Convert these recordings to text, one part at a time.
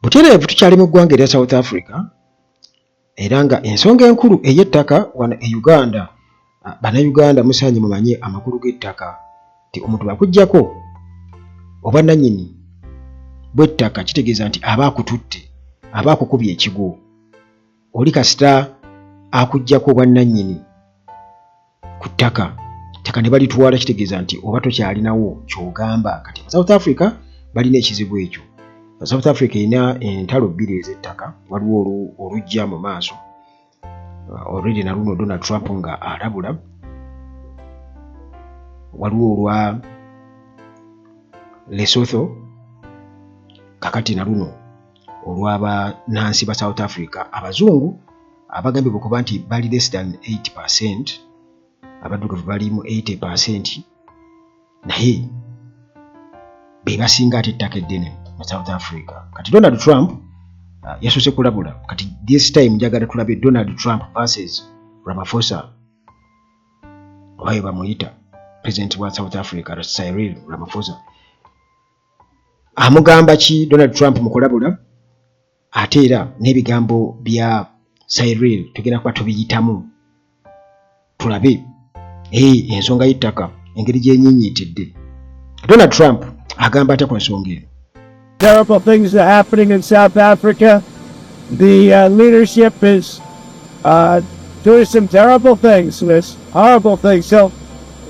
butereevu tukyali mu ggwanga erya South Africa era nga ensonga enkulu ey'ettaka wano e Uganda, bannayuganda musaanye mumanye amakulu g'ettaka nti omuntu bakuggyako obwannannyini bw'ettaka kitegeeza nti aba akututte, aba akukubye ekigo. Oli kasita akuggyako obwannannyini ku ttaka, ettaka ne balitwala kitegeeza nti oba tokyalinawo ky'ogamba. Kati South Africa balina ekizibu ekyo. South Africa erina entalo bbiri ez'ettaka, waliwo olujja mu maaso already na luno Donald Trump nga alabula, waliwo olwa Lesotho, kakati na luno olw'abanansi ba South Africa. Abazungu abagambye okuba nti bali less than 80%, abaddugavu bali mu 80%, naye be basinga ate ettaka eddene mu South Africa. Kati Donald Trump yasoose kulabula. Kati this time njagala tulabe Donald Trump versus Ramaphosa, obaye bamuyita president wa South Africa Cyril Ramaphosa. Amugamba ki Donald Trump mu kulabula, ate era n'ebigambo bya Cyril tugenda kuba tubiyitamu tulabe ensonga y'ettaka engeri gyenyiinyiitidde. Donald Trump agamba atya ku nsonga eno? Terrible things are happening in South Africa. The leadership is doing some terrible things, horrible things. So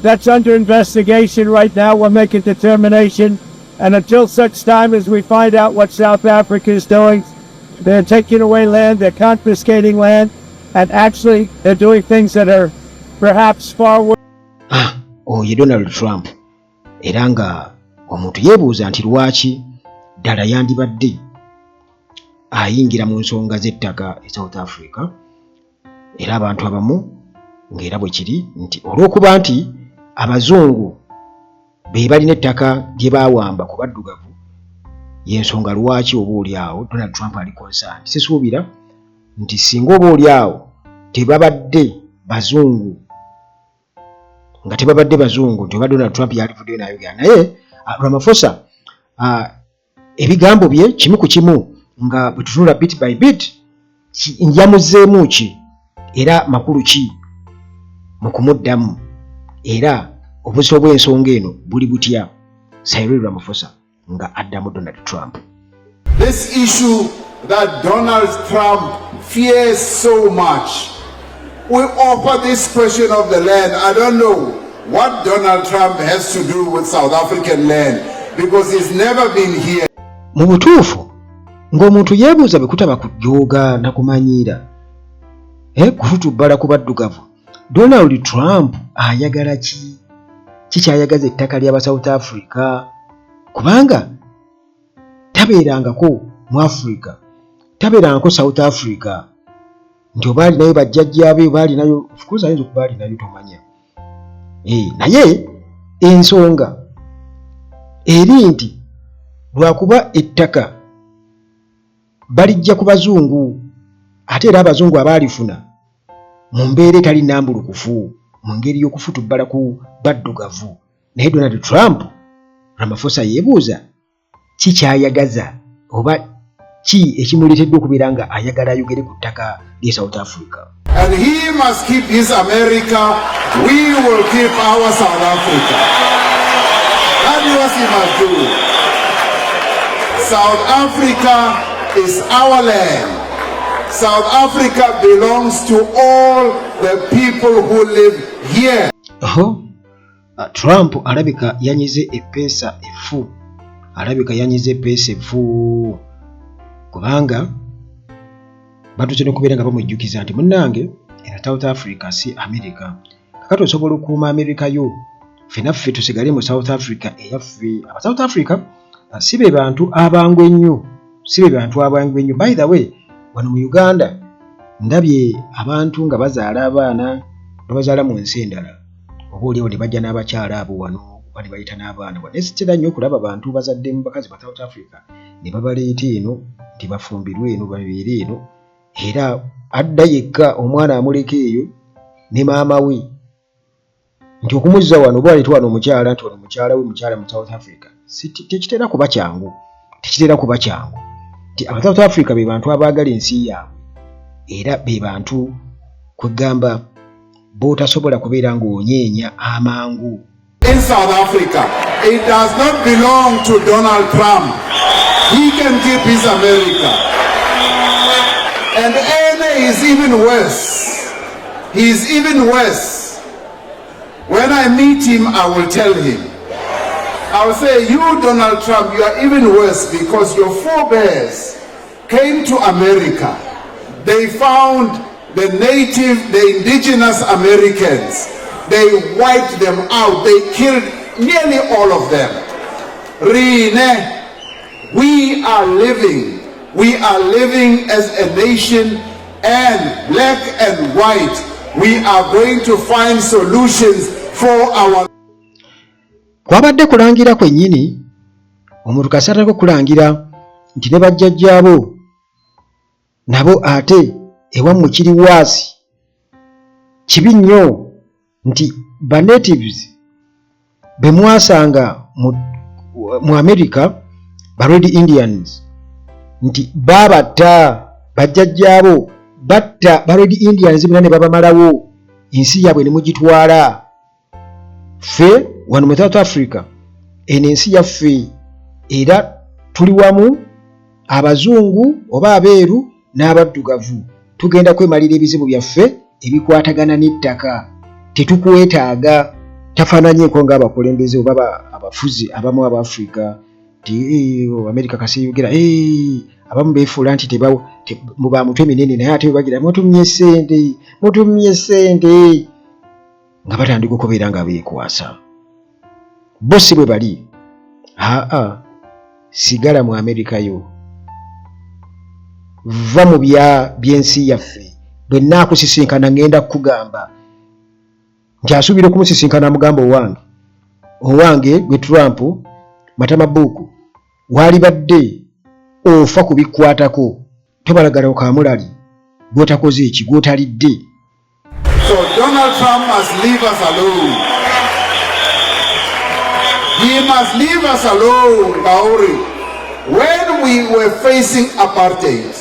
that's under investigation right now. We're making determination. And until such time as we find out what South Africa is doing, they're taking away land, they're confiscating land, and actually they're doing things that are perhaps far worse. Oye Donald Trump. Era nga omuntu yeebuuza nti lwaki ddala yandibadde ayingira mu nsonga z'ettaka e South Africa, era abantu abamu ng'era bwe kiri nti olw'okuba nti abazungu be balina ettaka lye baawamba ku baddugavu, y'ensonga lwaki oba oli awo Donald Trump ali concerned. Sisuubira nti singa oba oli awo tebabadde bazungu, nga tebabadde bazungu nti oba Donald Trump yalivuddeyo n'ayogera naye Ramaphosa ebigambo bye kimu ku kimu nga bwe tutunula bit by bit njamuzzeemu ki era makulu ki mu kumuddamu, era obuso bw'ensonga eno buli butya Cyril Ramaphosa nga addamu Donald Trump. This issue that Donald Trump fears so much, we offer this question of the land. I don't know what Donald Trump has to do with South African land because he's never been here. Mu butuufu ng'omuntu yeebuuza bwe kutaba kujooga na kumanyiira kututubbala ku baddugavu, Donald Trump ayagala ki? Kikyayagaza ettaka ly'aba South Africa? Kubanga tabeerangako mu Africa, tabeerangako South Africa nti oba alinayo bajjajjaabe, oba alinayo, of course ayinza okuba alinayo tomanya. Naye ensonga eri nti lwakuba ettaka balijja ku bazungu, ate era abazungu abaalifuna mu mbeera etali nnambulukufu, mu ngeri y'okufutubbala ku baddugavu. Naye Donald Trump, Ramaphosa yeebuuza ki kyayagaza oba ki ekimuleetedde okubeera nga ayagala ayogere ku ttaka ly'e South Africa. And he must keep his America, we will keep our South Africa. That is what he must do. South Africa is our land. South Africa belongs to all the people who live here. Trump alabika yanyize eppeesa effu. Kubanga batutse n'okubeera nga bamujjukiza nti munnange era South Africa si America. Kakati osobola okuuma America yo, ffenaffe tusigale mu South Africa eyaffe. Aba South Africa si be bantu abangu ennyo, By the way, wano mu Uganda ndabye abantu nga bazaala abaana babazaala mu nsi endala, oba oliwo ne bajja n'abakyala abo wano bali bayita n'abaana. Nesitera nnyo okulaba abantu bazadde mu bakazi ba South Africa ne babaleeta eno nti bafumbirwe eno babeere eno, era adda yekka omwana amuleka eyo ne maama we nti okumuzza wano oba waleeta wano omukyala nti wano mukyala we mukyala mu South Africa tekitera kuba kyangu. nti aba South Africa be bantu abaagala ensi yaabwe era be bantu kwegamba bootasobola kubeera ng'onyeenya amangu. In South Africa, it does not belong to Donald Trump. He can keep his America. And is even worse. He is even worse. When I meet him, I will tell him. I will say, you, Donald Trump, you are even worse because your forebears came to America. They found the indigenous Americans. They wiped them out. They killed nearly all of them. Rene, we are living as a nation, and black and white, we are going to find solutions for our. Kwabadde kulangira kwennyini omuntu kasatako kulangira nti ne bajjajjaabo nabo ate ewammwe kiri waasi. Kibi nnyo nti ba natives be mwasanga mu America ba Red Indians nti babatta bajjajjaabo batta ba Red Indians bonna ne babamalawo ensi yaabwe ne mugitwala. Ffe wano mu South Africa eno ensi yaffe era tuli wamu abazungu oba abeeru n'abaddugavu tugenda kwemalira ebizibu byaffe ebikwatagana n'ettaka. Tetukwetaaga tafaananyeko ng'abakulembeze oba abafuzi abamu aba Africa ti America kasiyogera abamu beefuula nti muba mutwe minene naye ate bagira mutumye ssente nga batandika okubeera nga beekwasa. Bo si bwe bali. Sigala mu America yo. Va mu by'ensi yaffe. Bwe nnaakusisinkana ngenda kukugamba nti asuubira okumusisinkana mugamba owange gwe Trump Matama Bbuuku waali badde ofa kubikwatako tobalagala okamulali gw'otakoze eki gw'otalidde. So Donald Trump must leave us alone. He must leave us alone, Kauri. When we were facing apartheid,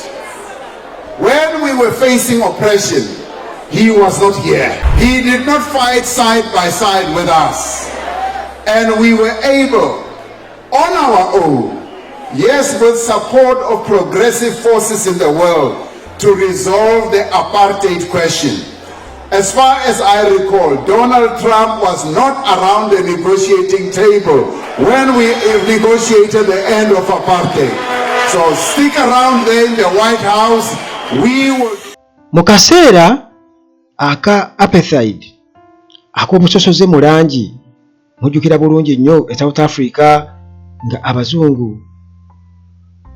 when we were facing oppression, he was not here. He did not fight side by side with us. And we were able, on our own, yes, with support of progressive forces in the world, to resolve the apartheid question. As far as I recall, Donald Trump was not around the negotiating table when we negotiated the end of apartheid. So stick around there in the White House. We will. Mu kaseera aka apartheid ak'omusosoze mu langi mujjukira bulungi nnyo e South Africa nga abazungu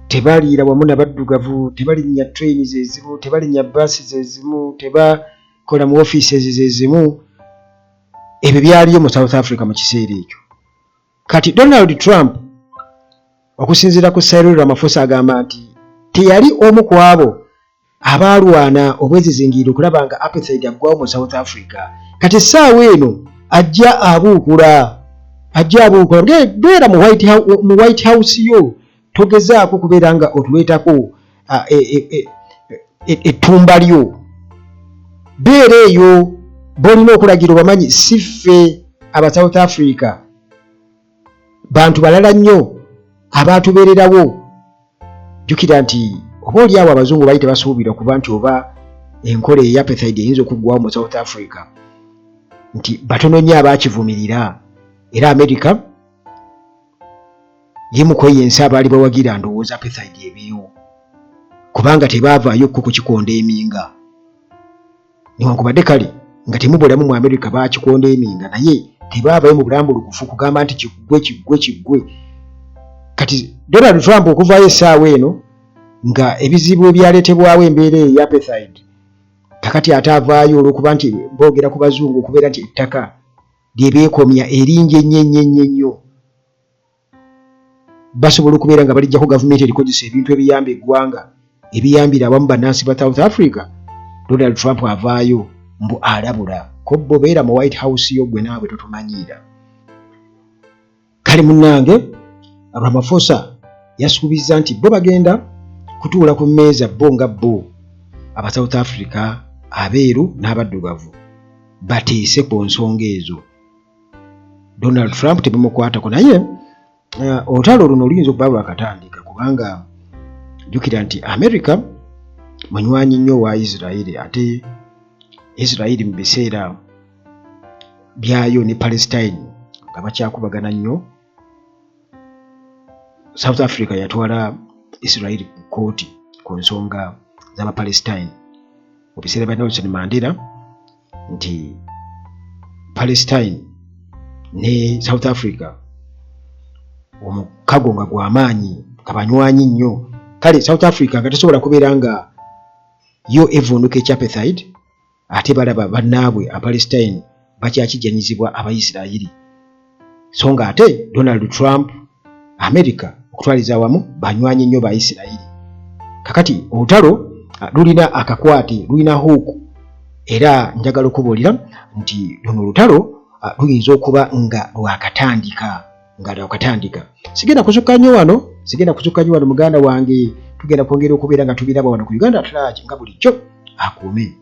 tebaliira wamu n'abaddugavu, tebalinnya trains ezimu, tebalinnya buses ezimu, tebakola mu offices ezimu. Ebyo byaliyo mu South Africa mu kiseera ekyo. Kati Donald Trump okusinziira ku Cyril Ramaphosa agamba nti teyali omu ku abo abaalwana obwezizingiira okulaba nga apartheid aggwawo mu South Africa. Kati essaawa eno ajja abuukula beera mu White House yo togezaako kubeera nga otuleetako ettumba lyo. Beera eyo b'olina okulagira obamanyi si ffe aba South Africa bantu balala nnyo abaatubeererawo. Jjukira nti oba oli awo abazungu baali tebasuubira kuba nti oba enkola eya apartheid eyinza okuggwawo mu South Africa nti batono nnyo abaakivumirira. Era America yemu kweyensa abaali bawagira ndowooza apartheid ebeewo kubanga tebaavaayo ku kikonda eminga. Newankubadde kale nga temubulamu mu America baakikonda eminga naye tebaavaayo mu bulambulukufu kugamba nti kiggwe. Kati Donald Trump okuvaayo essaawa eno nga ebizibu ebyaleetebwawo embeera eya apartheid kakati ataavaayo olw'okuba nti boogera ku bazungu okubeera nti ettaka lyebeekomya eringi ennyo. Basobola okubeera nga balijjako gavumenti erikozesa ebintu ebiyamba eggwanga ebiyambira abamu bannansi ba South Africa. Donald Trump avaayo mbu alabula ko bo beera mu White House yo gwe naawe totumanyiira. Kale munnange Ramaphosa yasuubizza nti bo bagenda kutuula ku mmeeza bo nga bo aba South Africa abeeru n'abaddugavu bateese ku nsonga ezo. Donald Trump tebimukwatako, naye olutalo luno luyinza okuba lwakatandika kubanga jjukira nti America munywanyi nnyo wa Israeli, ate Israeli mu biseera byayo ne Palestine nga bakyakubagana nnyo. South Africa yatwala Israeli ku kooti ku nsonga z'Abapalestine mu biseera bya Nelson Mandela, nti Palestine ne South Africa omukago nga gw'amaanyi nga banywanyi nnyo. Kale South Africa nga tesobola kubeera nga yo evvuunuka ekyapethide ate balaba bannaabwe Apalestine bakyakijanyizibwa Abayisirayiri, so nga ate Donald Trump America okutwaliza awamu banywanyi nnyo ba Isirayiri. Kakati olutalo lulina akakwate, lulina huuku, era njagala okubuulira nti luno olutalo luyinza okuba nga lwakatandika. Sigenda kusukka nnyo wano muganda wange, tugenda kwongera okubeera nga tubiraba wano ku Uganda Track nga bulijjo. Akuume.